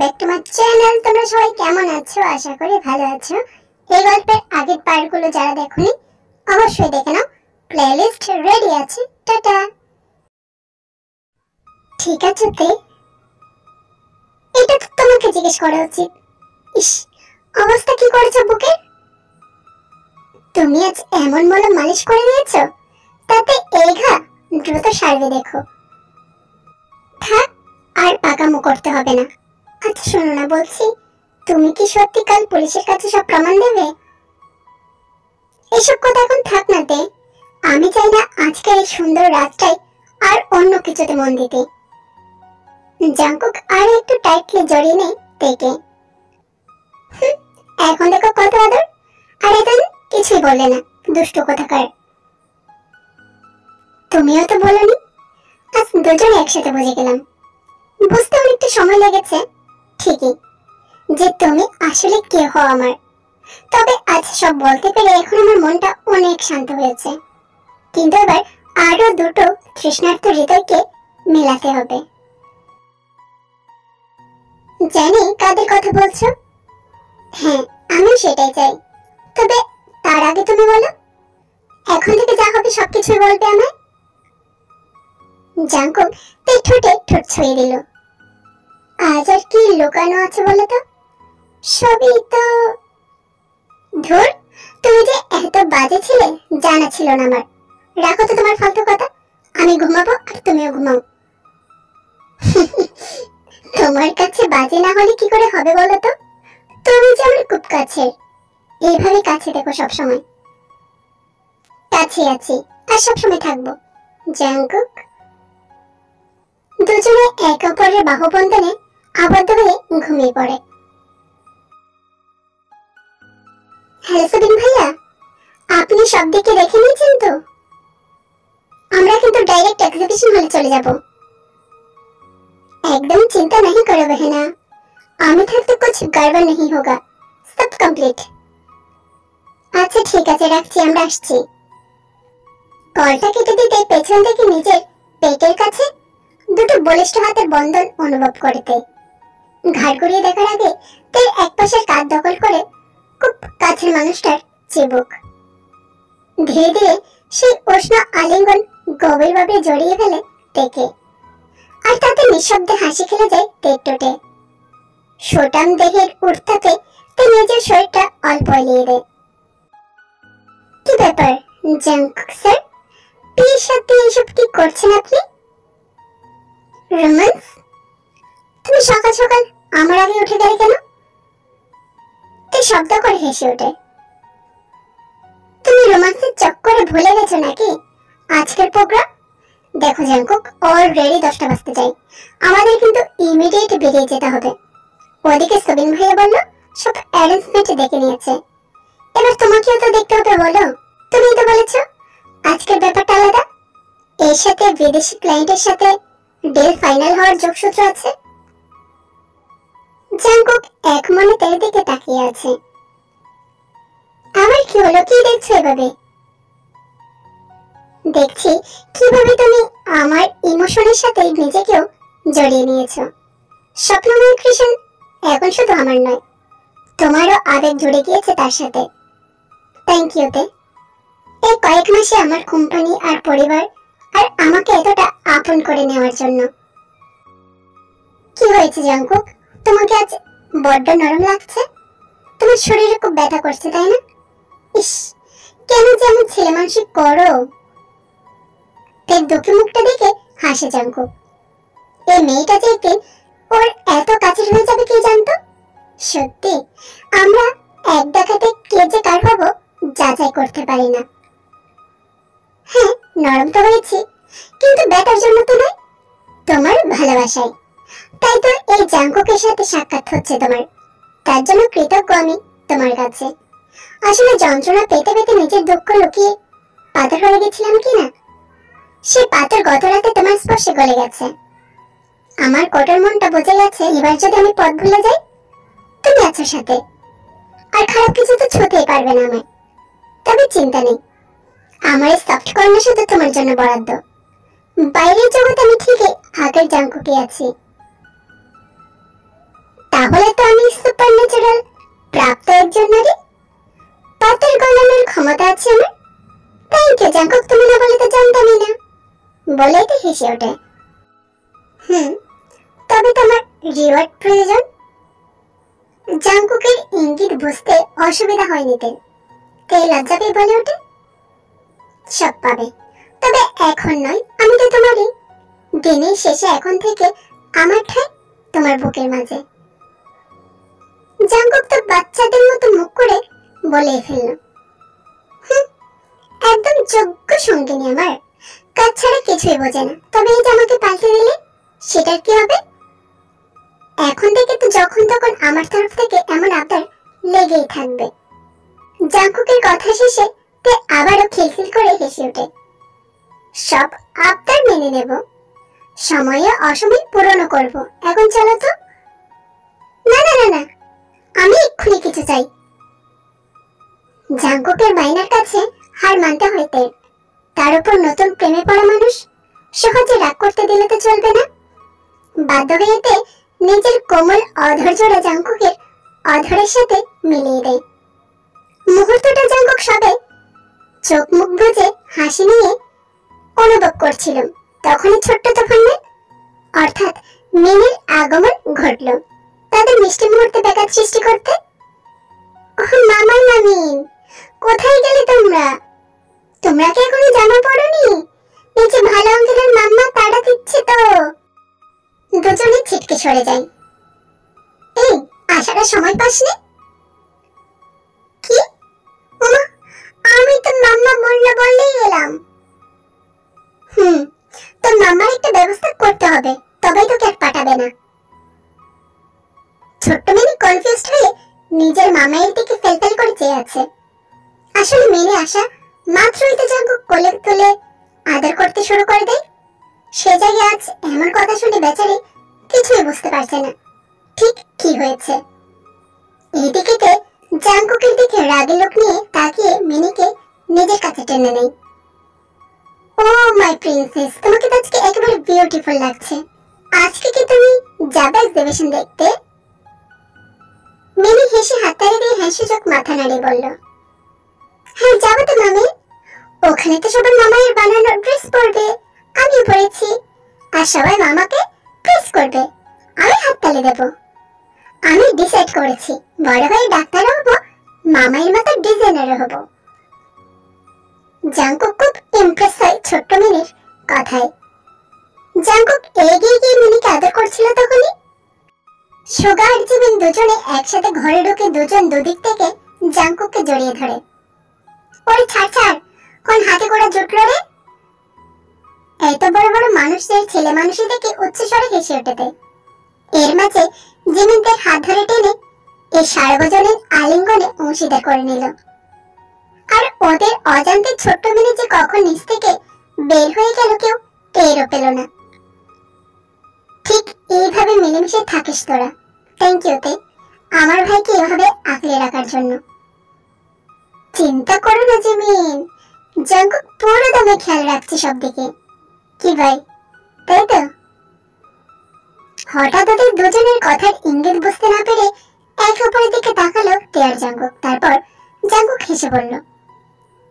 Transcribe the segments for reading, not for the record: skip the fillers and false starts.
Back to my channel. তোমরা সবাই কেমন আছো? আশা করি ভালো আছো। এই গল্পের আগের পার্টগুলো যারা দেখোনি অবশ্যই দেখে নাও, প্লেলিস্ট রেডি আছে। টাটা। ঠিক আছে তে, এটা তো তোমাকে জিজ্ঞেস করা উচিত। ইস, অবস্থা কি করেছো বুকে? তুমি আজ এমন মলম মালিশ করে নিয়েছো, তাতে এই ঘা দ্রুত সারবে দেখো। থাক, আর পাকামো করতে হবে না। আচ্ছা শোনো না, বলছি তুমি কি সত্যি কাল পুলিশের কাছে সব প্রমাণ দেবে? এসব কথা এখন থাক না তে, আমি চাই না আজকের এই সুন্দর রাতটাই আর অন্য কিছুতে মন দিতে। জাঙ্কুক আর একটু টাইটলি জড়িয়ে নেই তেকে। এখন দেখো কত আদর, আর এখন কিছুই বললে না, দুষ্টু কোথাকার। তুমিও তো বলনি। আজ দুজনে একসাথে বুঝে গেলাম। বুঝতে অনেকটা সময় লেগেছে ঠিকই, যে তুমি আসলে কে হও আমার। তবে আজ সব বলতে পেরে এখন আমার মনটা অনেক শান্ত হয়েছে। কিন্তু এবার আরো দুটো তৃষ্ণার্ত হৃদয়কে মেলাতে হবে। জানি কাদের কথা বলছো। হ্যাঁ, আমি সেটাই চাই। তবে তার আগে তুমি বলো, এখন থেকে যা হবে সবকিছুই বলবে আমায়। জাঙ্কুক তাই ঠোঁটে ঠোঁট ছুঁয়ে দিল। আজ আর কি লুকানো আছে বলো তো? সবই তো। ধুর, তুমি যে এত বাজে ছিলে জানা ছিল না আমার। রাখো তো তোমার ফালতু কথা, আমি ঘুমাবো আর তুমিও ঘুমাও। তোমার কাছে বাজে না হলে কি করে হবে বলো তো? তুমি যে আমার খুব কাছের, এইভাবে কাছে দেখো সবসময়। কাছে আছি আর সবসময় থাকবো জাঙ্কুক। দুজনে এক অপরের বাহুবন্ধনে আবদ্ধ হয়ে ঘুমিয়ে পড়ে। হ্যালো সাবিন ভাইয়া, আপনি সব দিকে দেখে নিয়েছেন তো? আমরা কিন্তু ডাইরেক্ট এক্সিবিশন হলে চলে যাব। एकदम चिंता नहीं करो बहना, আমি থাকতে कुछ गड़बड़ नहीं होगा, सब कंप्लीट। আচ্ছা ঠিক আছে, রাখছি, আমরা আসছি। কলটা কেটে দিতে পেছন থেকে নিজের পেটের কাছে দুটো বলিষ্ঠ হাতের বন্ধন অনুভব করতে ঘাড় ঘুরিয়ে দেখার আগে তার এক পাশের কাঁধ দখল করে খুব কাছের মানুষটার চিবুক। ধীরে ধীরে সেই উষ্ণ আলিঙ্গন গভীরভাবে জড়িয়ে ফেলে তেকে, আর তাতে নিঃশব্দে হাসি খেলে যায় তের টোটে। সোটাম দেহের উঠতাতে তে নিজের শরীরটা অল্প এলিয়ে দেয়। কি ব্যাপার জাঙ্কুক স্যার, বিয়ের সাথে এইসব কি করছেন আপনি? রোম্যান্স? তুমি সকাল সকাল আমার আগে উঠে গেলে কেন? তে শব্দ করে হেসে ওঠে। তুমি রোম্যান্সের চক্করে ভুলে গেছো নাকি আজকের প্রোগ্রাম? দেখো জাঙ্কুক, অলরেডি 10টা বাজতে চাই, আমাদের কিন্তু ইমিডিয়েট বেরিয়ে যেতে হবে। ওদিকে সবিন ভাইয়া বলল সব অ্যারেঞ্জমেন্ট দেখে নিয়েছে, এবার তোমাকেও তো দেখতে হবে। বলো, তুমি তো বলেছো আজকের ব্যাপারটা আলাদা, এর সাথে বিদেশি ক্লায়েন্টের সাথে ডিল ফাইনাল হওয়ার যোগসূত্র আছে। জাঙ্কুক এক মনে তের দিকে তাকিয়ে আছে। আমার কি হলো, কি দেখছো এভাবে? দেখছি কিভাবে তুমি আমার ইমোশনের সাথে নিজেকেও জড়িয়ে নিয়েছো। স্বপ্নময় কৃষ্ণ এখন শুধু আমার নয়, তোমারও আবেগ জুড়ে গিয়েছে তার সাথে। থ্যাংক ইউ তে, এই কয়েক মাসে আমার কোম্পানি আর পরিবার আর আমাকে এতটা আপন করে নেওয়ার জন্য। কি হয়েছে জাঙ্কুক, তোমাকে আজ বড্ড নরম লাগছে? তোমার শরীরে খুব ব্যথা করছে তাই না? ইস, কেন যেমন ছেলে মানুষই করো। তের দুঃখী মুখটা দেখে হাসে জাঙ্কুক। এই মেয়েটা যে একদিন ওর এত কাছের হয়ে যাবে কে জানতো। সত্যি আমরা এক দেখাতে কে যে কার হবো যাচাই করতে পারি না। হ্যাঁ, নরম তো হয়েছি, কিন্তু ব্যথার জন্য তো নয়, তোমার ভালোবাসায়। তাই তো এই জাঙ্কুকের সাথে সাক্ষাৎ হচ্ছে তোমার, তার জন্য কৃতজ্ঞ আমি তোমার কাছে। আসলে যন্ত্রণা পেতে পেতে নিজের দুঃখ লুকিয়ে পাথর হয়ে গেছিলাম কিনা, সেই পাথর গত রাতে তোমার স্পর্শে গলে গেছে। আমার কঠোর মনটা বুঝে গেছে এবার যদি আমি পথ ভুলে যাই, তুমি আছো সাথে, আর খারাপ কিছু তো ছুঁতেই পারবে না আমায়। তবে চিন্তা নেই, আমার এই সফট কর্নার শুধু তোমার জন্য বরাদ্দ। বাইরের জগতে আমি ঠিকই আগের জাঙ্কুকে আছি। তাহলে তো আমি সুপার ন্যাচারাল প্রাপ্ত একজন নারী। পাথর গলানোর ক্ষমতা আছে আমার। থ্যাংক ইউ জাঙ্কুক, তুমি না বলে তো জানতামই না। বলেই তো হেসে ওঠে। তবে তোমার রিওয়ার্ড প্রয়োজন। জাঙ্কুকের ইঙ্গিত বুঝতে অসুবিধা হয়নি তাই লজ্জা পেয়ে বলে ওঠে, সব পাবে, তবে এখন নয়। আমি তো তোমারই। দিনের শেষে এখন থেকে আমার ঠাঁই তোমার বুকের মাঝে। জাঙ্কুক তো বাচ্চাদের মতো মুখ করে বলে ফেলল, একদম যোগ্য সঙ্গিনী আমার। কাজ ছাড়া কিছুই বোঝে না। তবে এই যে আমাকে পাল্টে দিলে, সেটার কি হবে? এখন থেকে তো যখন তখন আমার তরফ থেকে এমন আবদার লেগেই থাকবে। জাঙ্কুকের কথা শেষে তে আবারও খিলখিল করে হেসে ওঠে। সব আবদার মেনে নেব, সময়ে অসময় পূরণ করব। এখন চলো তো। না না না না, আমি এক্ষুনি কিছু চাই। জাঙ্কুকের মাইনার কাছে হার মানতে হইতে, তার উপর নতুন প্রেমে পড়া মানুষ সহজে রাগ করতে দিলে তো চলবে না। বাধ্য হয়েতে নিজের কোমল অধৈর্যরা জাঙ্কুকের অধরের সাথে মিলিয়ে দেয়। মুহূর্তটা জাঙ্কুক সবে চোখ মুখ বুজে হাসি নিয়ে অনুভব করছিল। তখনই ছোট্ট তুফান অর্থাৎ মিনির আগমন ঘটল তাদের মিষ্টি মুহূর্তে ব্যাঘাত সৃষ্টি করতে। মামাই মামিন, কোথায় গেলে তোমরা? তোমরা কি এখনো জামা পরোনি? নিচে ভালো অঙ্কের মাম্মা তাড়া দিচ্ছে তো। দুজনে ছিটকে সরে যায়। এই আসার সময় পাসনি? কি? ওমা, আমি তো মাম্মা বললে বললেই এলাম। তোর মাম্মার একটা ব্যবস্থা করতে হবে, তবেই তোকে আর পাঠাবে না। ছোট্ট মিনি কনফিউজড হয়ে নিজের মামায়ের দিকে ফেলফেল করে চেয়ে আছে। আসলে মেনে আসা মাত্রই তো জাঙ্কুক কোলে তুলে আদর করতে শুরু করে দেয়। সে জায়গায় আজ এমন কথা শুনে বেচারি কিছুই বুঝতে পারছে না ঠিক কি হয়েছে। এইদিকে জাঙ্কুকের দিকে রাগী লোক নিয়ে তাকিয়ে মিনিকে নিজের কাছে টেনে নেয়। ও মাই প্রিন্সেস, তোমাকে তো আজকে একেবারে বিউটিফুল লাগছে। আজকে কি তুমি যাবে এক্সিবিশন দেখতে? মিনি হেসে হাততালি দিয়ে হাসিচোখ মাথা নাড়িয়ে বলল, হ্যাঁ যাবো তো মামি। ওখানে তো সবাই মামায়ের বানানো ড্রেস পরবে, আমিও পরেছি। আর সবাই মামাকে প্রেস করবে, আমি হাততালি দেব। আমি ডিসাইড করেছি, বড় হয়ে ডাক্তারও হব, মামায়ের মতো ডিজাইনারও হব। জাঙ্কুক খুব ইমপ্রেস হয় ছোট্ট মিনির কথায়। জাঙ্কুক এগিয়ে গিয়ে মিনিকে আদর করছিল তখনই সুগা আর জিমিন দুজনে একসাথে ঘরে ঢুকে দুজন দুদিক থেকে জাঙ্কুককে জড়িয়ে ধরে। ওরে ছাড় ছাড়, কোন হাতে করে জুটলো রে? এত বড় বড় মানুষদের ছেলে মানুষই দেখে উচ্চস্বরে হেসে ওঠে। এর মাঝে জিমিনদের হাত ধরে টেনে এই সার্বজনীন আলিঙ্গনে অংশীদার করে নিল। আর ওদের অজান্তে ছোট্ট মিনি যে কখন নিচ থেকে বের হয়ে গেল কেউ টেরও পেল না। ঠিক এইভাবে মিলেমিশে থাকিস তোরা। থ্যাংক ইউ তে আমার ভাইকে এভাবে আগলে রাখার জন্য। চিন্তা করো না জিমিন, জাঙ্কুক পুরো দমে খেয়াল রাখছে সব দিকে। কি ভাই, তাই তো? হঠাৎ ওদের দুজনের কথার ইঙ্গিত বুঝতে না পেরে একে অপরের দিকে তাকালো তে আর জাঙ্কুক। তারপর জাঙ্কুক হেসে বলল,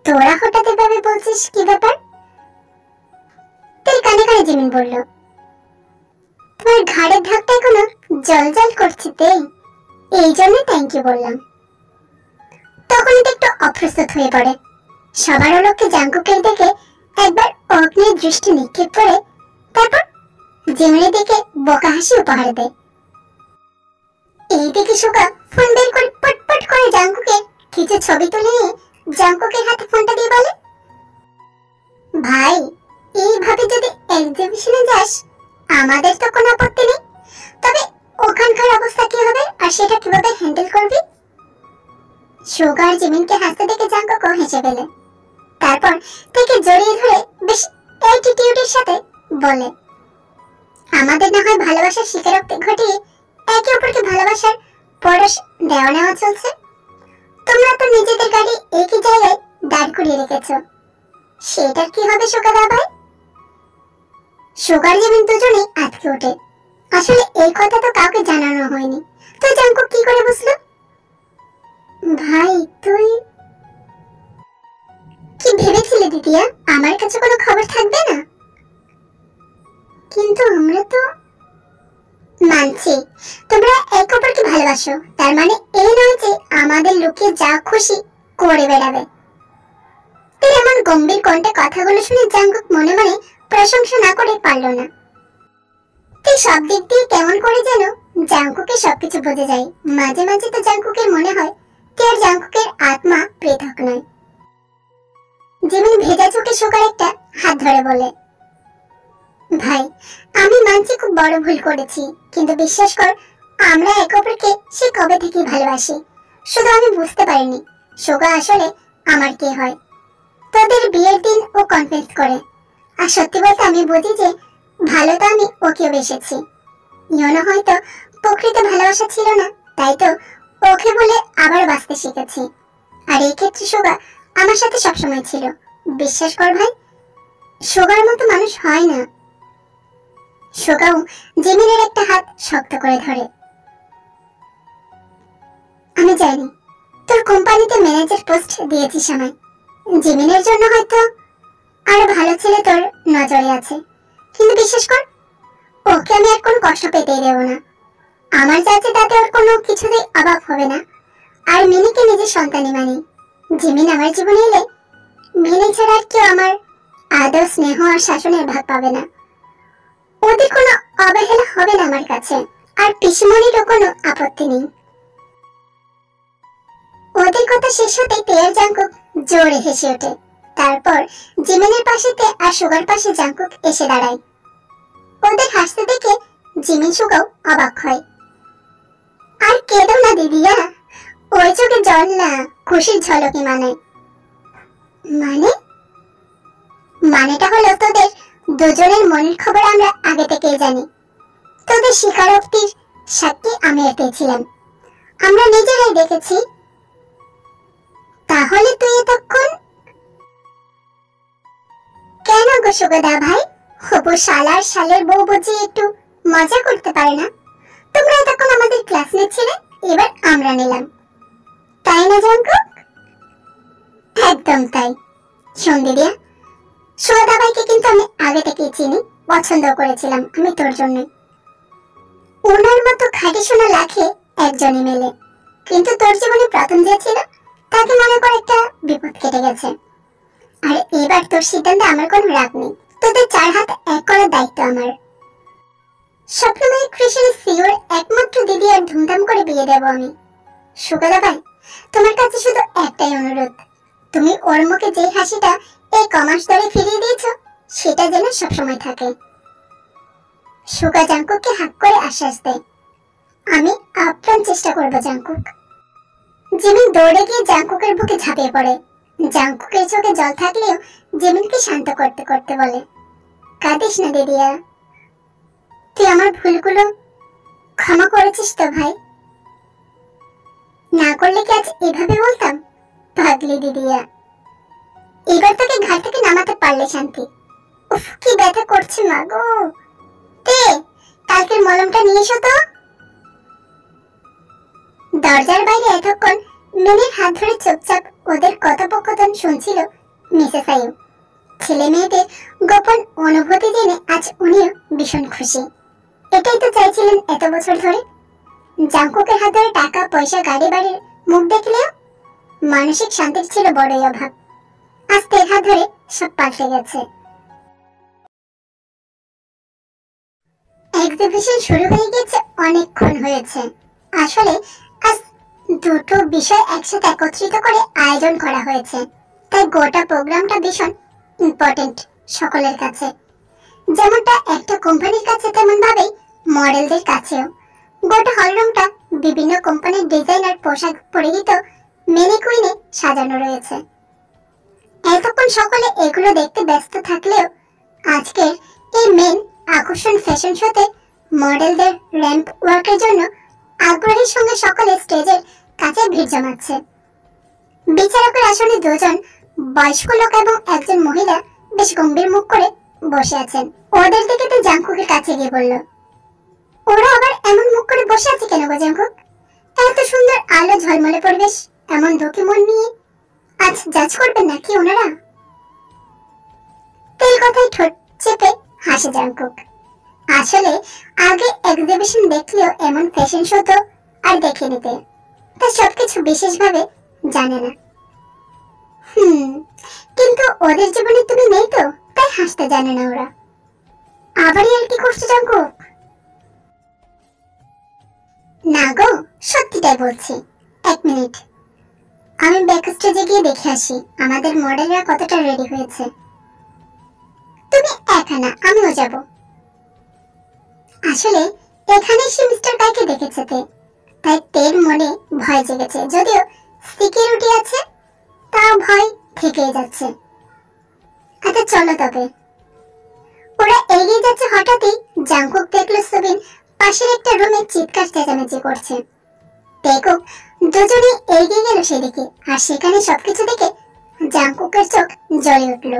তোরা হঠাৎ এভাবে বলছিস, কি ব্যাপার? তের কানে কানে জিমিন বলল, তোমার ঘাড়ের ধাকটা এখনো জল জল করছে তে, এই জন্য থ্যাংক ইউ বললাম। তখনই তো একটু অপ্রস্তুত হয়ে পড়ে। সবার লোককে জাঙ্কুকের দিকে একবার অগ্নির দৃষ্টি নিক্ষেপ করে তারপর জিমিনের দিকে বোকা হাসি উপহার দেয়। এইদিকে সুগা ফোন বের করে পটপট করে জাঙ্কুকের কিছু ছবি তুলে নিয়ে জাঙ্কুকের হাতে ফোনটা দিয়ে বলে, ভাই এইভাবে যদি এক্সিবিশনে যাস আমাদের তো কোনো আপত্তি নেই, তবে ওখানকার অবস্থা কি হবে আর সেটা কিভাবে হ্যান্ডেল করবি? সুগার জিমিনকে হাসতে দেখে জাঙ্কুকও হেসে ফেলে। তারপর থেকে জড়িয়ে ধরে বেশ অ্যাটিটিউডের সাথে বলে, আমাদের না হয় ভালোবাসার স্বীকারোক্তি ঘটিয়ে একে অপরকে ভালোবাসার পরশ দেওয়া নেওয়া চলছে। তোমরা তো নিজেদের গাড়ি একই জায়গায় দাঁড় করিয়ে রেখেছ, সেটার কি হবে সুগাদা ভাই? সুগার জিমিন দুজনেই আটকে ওঠে। আসলে এই কথা তো কাউকে জানানো হয়নি, তো তো জাঙ্কুক কি করে বুঝলো? ভাই তুই কি ভেবেছিলে দিদিয়া আমার কাছে কোনো খবর থাকবে না? কিন্তু আমরা তো মানছি তোমরা একে অপরকে ভালোবাসো, তার মানে এই নয় যে আমাদের লুকিয়ে যা খুশি করে বেড়াবে। তুই এমন গম্ভীর কণ্ঠে কথাগুলো শুনে জাঙ্কুক মনে মনে প্রশংসা না করে পারল না। তুই সব দিক দিয়ে কেমন করে যেন জাঙ্কুকের সবকিছু বুঝে যায়। মাঝে মাঝে তো জাঙ্কুকের মনে হয় তুই আর জাঙ্কুকের আত্মা পৃথক নয়। জিমিন ভেজা চোখে শোকার একটা হাত ধরে বলে, ভাই আমি মানছি খুব বড় ভুল করেছি, কিন্তু বিশ্বাস কর আমরা একে অপরকে সে কবে থেকে ভালোবাসি। শুধু আমি বুঝতে পারিনি সোগা আসলে আমার কে হয়। তোদের বিয়ের দিন ও কনফেস করে, আর সত্যি বলতে আমি বুঝি যে ভালো তো আমি ওকেও বেসেছি। ইয়োনো হয়তো প্রকৃত ভালোবাসা ছিল না, তাই তো ওকে বলে আবার বাঁচতে শিখেছি। আর এই ক্ষেত্রে সোগা আমার সাথে সবসময় ছিল। বিশ্বাস কর ভাই, সোগার মতো মানুষ হয় না। সোগাও জিমিনের একটা হাত শক্ত করে ধরে। আমি জানি তোর কোম্পানিতে ম্যানেজার পোস্ট দিয়েছিস আমায়, জিমিনের জন্য হয়তো আরো ভালো ছেলে তোর নজরে আছে, কিন্তু বিশ্বাস কর ওকে আমি আর কোনো কষ্ট পেতেই দেব না। আমার যাচ্ছে তাতে ওর কোনো কিছুতেই অভাব হবে না। আর মিনিকে নিজের সন্তানই মানি। জিমিন আমার জীবনে এলে মিনি ছাড়া আর কেউ আমার আদর স্নেহ আর শাসনের ভাগ পাবে না। ওদের কোনো অবহেলা হবে না আমার কাছে, আর পিসিমণিরও কোনো আপত্তি নেই। ওদের কথা শেষ হতেই তেয়ার জাঙ্কুক জোরে হেসে ওঠে। তারপর জিমিনের পাশেতে আর সুগার পাশে জাঙ্কুক এসে দাঁড়ায়। ওদের হাসতে দেখে জিমিন সুগাও অবাক হয়। আর কেঁদো না দিদিয়া, ওই চোখে জল না, খুশির ঝলকি মানে। মানেটা হলো তোদের দুজনের মনের খবর আমরা আগে থেকেই জানি। তোদের স্বীকারোক্তির সাক্ষী আমি পেয়েছিলাম, আমরা নিজেরাই দেখেছি। তাহলে তুই এতক্ষণ কেন গো সুগদা ভাই? হবু শালার শালের বউ বুঝি একটু মজা করতে পারে না? তোমরা এতক্ষণ আমাদের ক্লাসমেট ছিলে, এবার আমরা নিলাম, তাই না জাঙ্কুক? একদম তাই। শোন দিদিয়া, সুগদা ভাইকে কিন্তু আমি আগে থেকেই চিনি, পছন্দ করেছিলাম আমি তোর জন্য। ওনার মতো খাঁটি সোনা লাখে একজনই মেলে, কিন্তু তোর জীবনে প্রথম যে ছিল তাকে মনে করে একটা বিপদ কেটে গেছে। আর এবার তোর সিদ্ধান্তে আমার কোনো রাগ নেই। তোদের চার হাত এক করার দায়িত্ব আমার। স্বপ্নময়ী কৃষ্ণের সিওর একমাত্র দিদি আর ধুমধাম করে বিয়ে দেব আমি। সুগদা ভাই, তোমার কাছে শুধু একটাই অনুরোধ, তুমি ওর মুখে যে হাসিটা এই কমাস ধরে ফিরিয়ে দিয়েছো সেটা যেন সবসময় থাকে। সুগা জাঙ্কুককে হাত করে আশ্বাস দেয়, আমি আপ্রাণ চেষ্টা করবো জাঙ্কুক। জিমিন দৌড়ে গিয়ে জাঙ্কুকের বুকে ঝাঁপিয়ে পড়ে। জাঙ্কুকের চোখে জল থাকলেও জিমিনকে শান্ত করতে করতে বলে, কাঁদিস না দিদিয়া, তুই আমার ভুলগুলো ক্ষমা করেছিস তো ভাই? না করলে কি আজ এভাবে বলতাম? ভাগলি দিদিয়া, এবার তোকে ঘাট থেকে নামাতে পারলে শান্তি। উফ কি ব্যথা করছে মা গো। তে কালকের মলমটা নিয়ে এসো তো। দরজার বাইরে এতক্ষণ মিনির হাত ধরে চুপচাপ ওদের কথোপকথন শুনছিল মিসেস আয়ু। ছেলে মেয়েদের গোপন অনুভূতি জেনে আজ উনিও ভীষণ খুশি। এটাই তো চাইছিলেন এত বছর ধরে। জাঙ্কুকের হাত ধরে টাকা পয়সা গাড়ি বাড়ির মুখ দেখলেও মানসিক শান্তির ছিল বড়ই অভাব। আজ তের হাত ধরে সব পাল্টে গেছে। এক্সিবিশন শুরু হয়ে গেছে অনেকক্ষণ হয়েছে। আসলে আজ দুটো বিষয় একসাথে একত্রিত করে আয়োজন করা হয়েছে, তাই গোটা প্রোগ্রামটা ভীষণ ইম্পর্টেন্ট সকলের কাছে। যেমনটা একটা কোম্পানির কাছে তেমন ভাবেই মডেলদের কাছেও গোটা হলরুমটা বিভিন্ন কোম্পানির ডিজাইনার পোশাক পরিহিত ম্যানিকুইনে সাজানো রয়েছে। এতক্ষণ সকলে এগুলো দেখতে ব্যস্ত থাকলেও আজকের এই মেন আকর্ষণ ফ্যাশন শোতে মডেলদের র্যাম্প ওয়ার্কের জন্য আগ্রহের সঙ্গে সকলে স্টেজের কাছে ভিড় জমাচ্ছে। বিচারকের আসনে দুজন বয়স্ক লোক এবং একজন মহিলা বেশ গম্ভীর মুখ করে বসে আছেন। ওদের দিকে তো জাঙ্কুকের কাছে গিয়ে বলল, ওরা আবার এমন মুখ করে বসে আছে কেন গো জাঙ্কুক? এত সুন্দর আলো ঝলমলে পরিবেশ এমন দুঃখী মন নিয়ে আজ জাজ করবেন নাকি ওনারা? তেল কথায় ঠোঁট চেপে হাসে জাংকুক। আসলে আগে এক্সিবিশন দেখলেও এমন ফ্যাশন শো তো আর দেখে নিতে, তা সবকিছু বিশেষভাবে জানে না। কিন্তু ওদের জীবনে তুমি নেই তো, তাই হাসতে জানে না ওরা। আবারই আর কি করছো জাংকুক? না গো, সত্যিটাই বলছি। এক মিনিট, আমি ব্যাক স্টেজে গিয়ে দেখে আসি আমাদের মডেলরা কতটা রেডি হয়েছে। তুমি একা না, আমিও যাব। আসলে এখানে সে মিস্টার কাইকে দেখেছে, তাই তের মনে ভয় জেগেছে। যদিও সিকিউরিটি আছে, তাও ভয় থেকেই যাচ্ছে। আচ্ছা চলো তবে। ওরা এগিয়ে যাচ্ছে, হঠাৎই জাংকুক দেখলো সুবিন পাশের একটা রুমে চিৎকার চেঁচামেচি করছে। দেখো দুজনে এগিয়ে গেল সেদিকে, আর সেখানে সবকিছু দেখে জাংকুকের চোখ জ্বলে উঠল।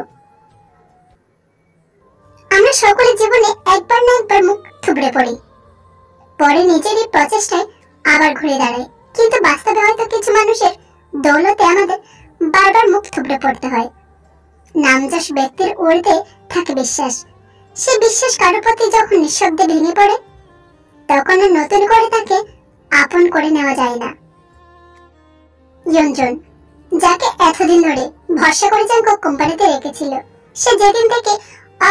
আমরা সকলে জীবনে একবার না একবার মুখ থুবড়ে পড়ি, পরে নিজেরই প্রচেষ্টায় আবার ঘুরে দাঁড়াই। কিন্তু বাস্তবে হয়তো কিছু মানুষের দৌলতে আমাদের বারবার মুখ থুবড়ে পড়তে হয়। নামযশ ব্যক্তির ঊর্ধ্বে থাকে বিশ্বাস। সে বিশ্বাস কারো প্রতি যখন নিঃশব্দে ভেঙে পড়ে, তখন আর নতুন করে তাকে আপন করে নেওয়া যায় না। ইয়ঞ্জন, যাকে এতদিন ধরে ভরসা করে জাংকুক কোম্পানিতে রেখেছিল, সে যেদিন থেকে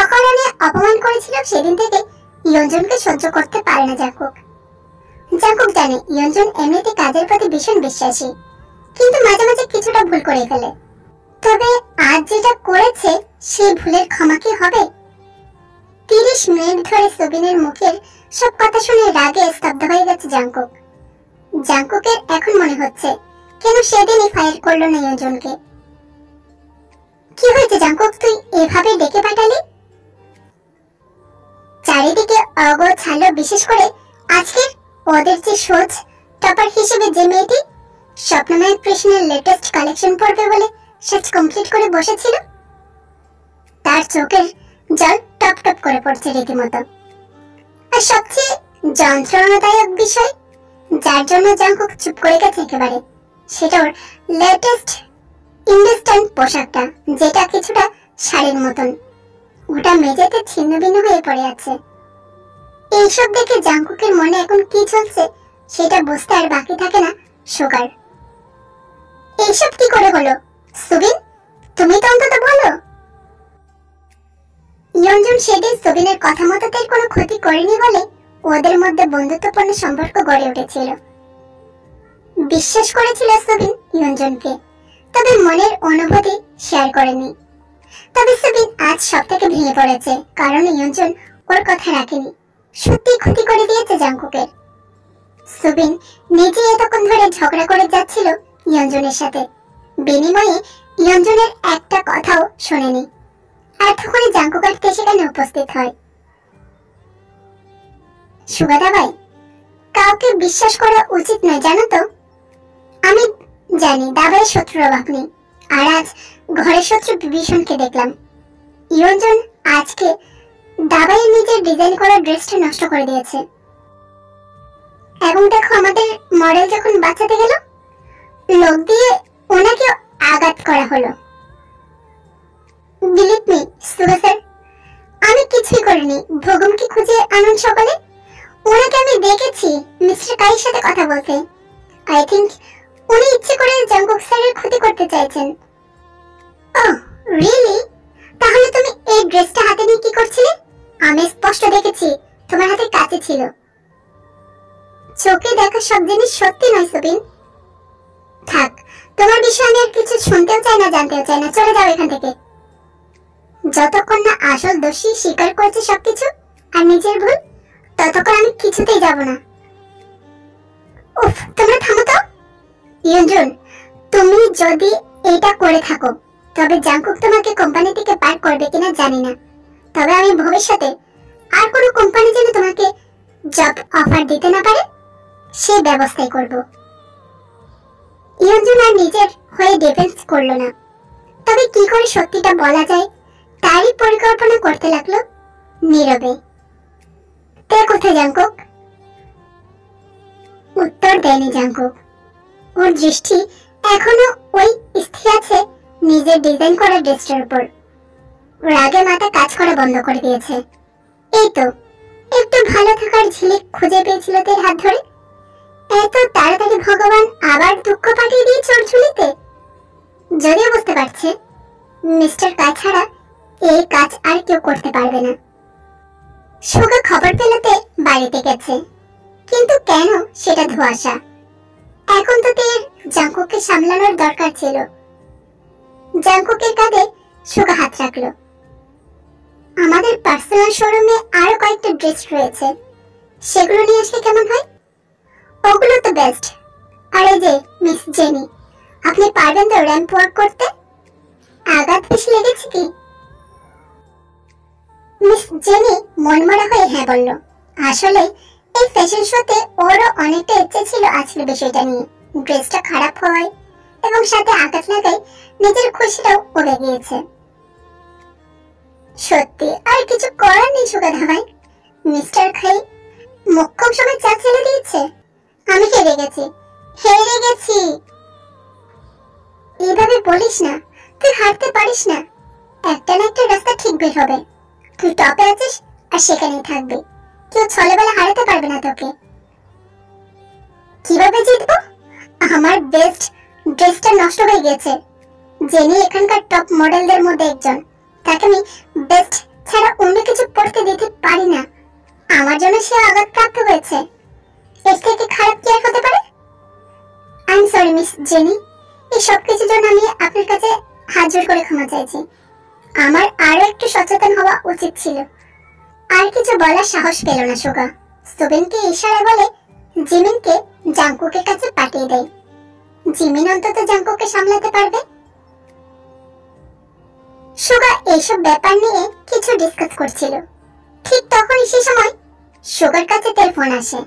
অকারণে অপমান করেছিল, সেদিন থেকে ইয়ঞ্জনকে সহ্য করতে পারে না জাংকুক। জাংকুক জানে ইয়ঞ্জন এমনিতে কাজের প্রতি ভীষণ বিশ্বাসী, কিন্তু মাঝে মাঝে কিছুটা ভুল করে ফেলে। তবে আজ যেটা করেছে, সেই ভুলের ক্ষমা কি হবে? 30 মিনিট ধরে সুবিনের মুখের সব কথা শুনে রাগে স্তব্ধ হয়ে গেছে জাংকুক। জাংকুকের এখন মনে হচ্ছে কেন সেদিনই ফায়ার করলো না ইয়ঞ্জনকে। কি হয়েছে জাংকুক, তুই এভাবে ডেকে পাঠালি? চারিদিকে অগোছালো, বিশেষ করে আজকের ওদের যে শোজ টপার হিসেবে যে মেয়েটি স্বপ্নময় কৃষ্ণের লেটেস্ট কালেকশন পড়বে বলে সেট কমপ্লিট করে বসেছিল, তার চোখের জল টপ টপ করে পড়ছে রীতিমতো। আর সবচেয়ে যন্ত্রণাদায়ক বিষয়, যার জন্য জাংকুক চুপ করে গেছে একেবারে, সেটা ওর লেটেস্ট ইন্ডাস্ট্যান্ড পোশাকটা, যেটা কিছুটা শাড়ির মতন। ওটা মেঝেতে ছিন্ন ভিন্ন হয়ে পড়ে আছে। এইসব দেখে জাংকুকের মনে এখন কি চলছে সেটা বুঝতে আর বাকি থাকে না সুগার। এইসব কি করে হলো সুবিন, তুমি তো অন্তত বলো। ইয়ঞ্জন সেদিন সুবিনের কথা মতো তার কোনো ক্ষতি করেনি বলে ওদের মধ্যে বন্ধুত্বপূর্ণ সম্পর্ক গড়ে উঠেছিল। বিশ্বাস করেছিল সুবিন ইয়ঞ্জনকে, তবে মনের অনুভূতি শেয়ার করেনি। তবে সুবিন আজ সব থেকে ভেঙে পড়েছে, কারণ ইয়ঞ্জন ওর কথা রাখেনি। সত্যি ক্ষতি করে দিয়েছে জাংকুকের। সুবিন নিজে এতক্ষণ ধরে ঝগড়া করে যাচ্ছিল ইয়ঞ্জনের সাথে, বিনিময়ে ইয়ঞ্জনের একটা কথাও শোনেনি। আর তখনই জাংকুক আর সেখানে উপস্থিত হয়। সুগাদা ভাই, কাউকে বিশ্বাস করা উচিত নয় জানো তো। আমি জানি দাবাইয়ের শত্রুর অভাব নেই, আর আজ ঘরের শত্রু বিভীষণকে দেখলাম। ইয়ঞ্জন আজকে দাবাইয়ের নিজের ডিজাইন করা ড্রেসটা নষ্ট করে দিয়েছে। এবং দেখো আমাদের মডেল যখন বাঁচাতে গেল, লোক দিয়ে ওনাকে আঘাত করা হলো। বিলিভ মি সুগা স্যার, আমি কিছুই করিনি। ভোগমকে খুঁজে আনুন সকালে, ওনাকে আমি দেখেছি মিস্টার কাইয়ের সাথে কথা বলতে। আই থিংক উনি ইচ্ছে করে জাংকুক স্যারের ক্ষতি করতে চাইছেন। Oh really? তাহলে তুমি এই ড্রেসটা হাতে নিয়ে কি করছিলে? আমি স্পষ্ট দেখেছি তোমার হাতে কাঁচি ছিল। চোখে দেখা সব জিনিস সত্যি নয় সুবিন। থাক, তোমার বিষয়ে আমি আর কিছু শুনতেও চাই না, জানতেও চাই না। চলে যাও এখান থেকে। যতক্ষণ না আসল দোষী স্বীকার করছে সবকিছু আর নিজের ভুল, ততক্ষণ আমি কিছুতেই যাব না। উফ, তোমরা থামো তো। ইয়ঞ্জন, তুমি যদি এটা করে থাকো, তবে জাংকুক তোমাকে কোম্পানি থেকে বার করবে কিনা জানি না, তবে আমি ভবিষ্যতে আর কোনো কোম্পানি যেন তোমাকে জব অফার দিতে না পারে সেই ব্যবস্থাই করব। ইয়ঞ্জন আর নিজের হয়ে ডিফেন্স করলো না, তবে কি করে সত্যিটা বলা যায় তারই পরিকল্পনা করতে লাগলো নীরবে। তে কোথায় জাংকুক? উত্তর দেয়নি জাঙ্কুক। ওর দৃষ্টি এখনো ওই স্থির আছে নিজের ডিজাইন করা ড্রেসটার উপর। রাগে মাথা কাজ করা বন্ধ করে দিয়েছে। এই তো একটু ভালো থাকার ঝিলিক খুঁজে পেয়েছিল তার হাত ধরে। এত তাড়াতাড়ি ভগবান আবার দুঃখ পাঠিয়ে দিয়েছে ওর ঝুলিতে। যদিও বুঝতে পারছে মিস্টার কাজ ছাড়া এই কাজ আর কেউ করতে পারবে না। সুগা খবর পেলাতে বাড়িতে গেছে, কিন্তু কেন সেটা ধোঁয়াশা। এখন তো তার জাঙ্কুককে সামলানোর দরকার ছিল। জাঙ্কুকের কাঁধে সুগা হাত রাখলো। আমাদের পার্সোনাল শোরুমে আরো কয়েকটা ড্রেস রয়েছে, সেগুলো নিয়ে আসলে কেমন হয়? ওগুলো তো বেস্ট। আর এই যে মিস জেনি, আপনি পারবেন তো র্যাম্প ওয়াক করতে? আঘাত বেশি লেগেছে কি? মিস জেনি মনমরা হয়ে হ্যাঁ বলল। আসলে এই ফ্যাশন শোতে ওরও অনেকটা ইচ্ছে ছিল আজকের বিষয়টা নিয়ে। ড্রেসটা খারাপ হয় এবং সাথে আঘাত লাগায় নিজের খুশিটাও উড়ে গিয়েছে। সত্যি আর কিছু করার নেই সুগা ধামাই। মিস্টার খাই মোক্ষম সময় চা ছেড়ে দিয়েছে। আমি হেরে গেছি, হেরে গেছি। এইভাবে বলিস না, তুই হারতে পারিস না। একটা না একটা রাস্তা ঠিক বের হবে। তুই টপে আছিস আর সেখানেই থাকবি। কেউ ছলেবেলা হারাতে পারবে না তোকে। কিভাবে জিতবো? আমার বেস্ট ড্রেসটা নষ্ট হয়ে গেছে। জেনি এখানকার টপ মডেলদের মধ্যে একজন, তাকে আমি বেস্ট ছাড়া অন্য কিছু পড়তে দিতে পারি না। আমার জন্য সে আঘাতপ্রাপ্ত হয়েছে। এর থেকে খারাপ কি আর হতে পারে? I am sorry miss jenny, এই সব কিছুর জন্য আমি আপনার কাছে হাত জোড় করে ক্ষমা চাইছি। আমার আরো একটু সচেতন হওয়া উচিত ছিল। আর কিছু বলার সাহস পেল না সুগা। সুবিনকে ইশারা বলে জিমিনকে জাঙ্কুকের কাছে পাঠিয়ে দেয়। জিমিন অন্তত জাঙ্কুককে সামলাতে পারবে। সুগা এইসব ব্যাপার নিয়ে কিছু ডিসকাস করছিল। ঠিক তখনই সে সময় সুগার কাছে তার ফোন আসে।